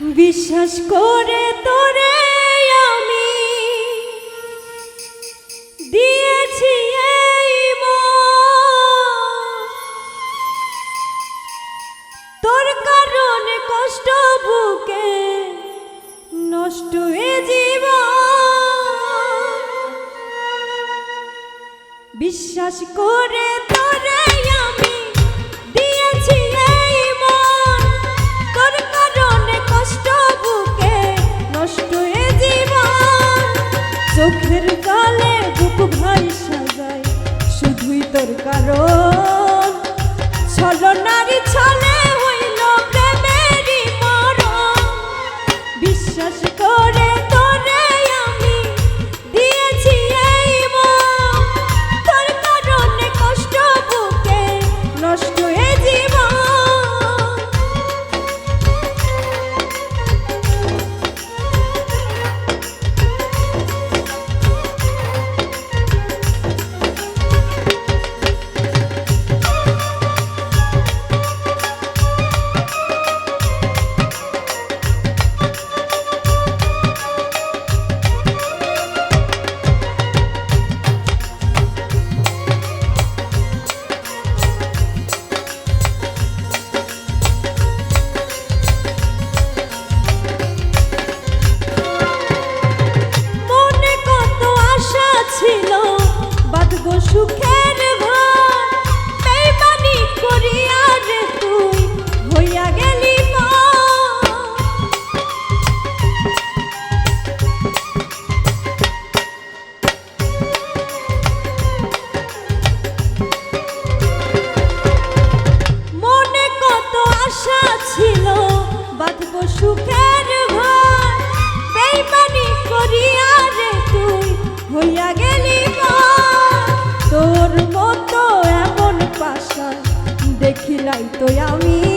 বিশ্বাস করে তোরে আমি দিয়েছি এই মন, তোর কারণে কষ্ট বুকে নষ্ট এ জীবন। বিশ্বাস করে তোরে আমি দিয়েছি এই মন, তোর কারণে কষ্ট বুকে নষ্ট এ জীবন। চোখের জলে বুক ভাই সাজায় শুধুই তোর কারণ, ছলনারী ছলে হইল প্রেমেরই মরণ। বিশ্বাস করে তোরে আমি দিয়েছি এই মন, তোর কারণে কষ্ট বুকে নষ্ট এ জীবন। সুখের ঘর বেইমানি করিয়া রে তুই হইয়া গেলি মনে কত আশা ছিল বাঁধব সুখের ঘর বেইমানি করিয়া রে তুই হইয়া গেলি তোর মতো এমন পাশা দেখিলাই তো আমি।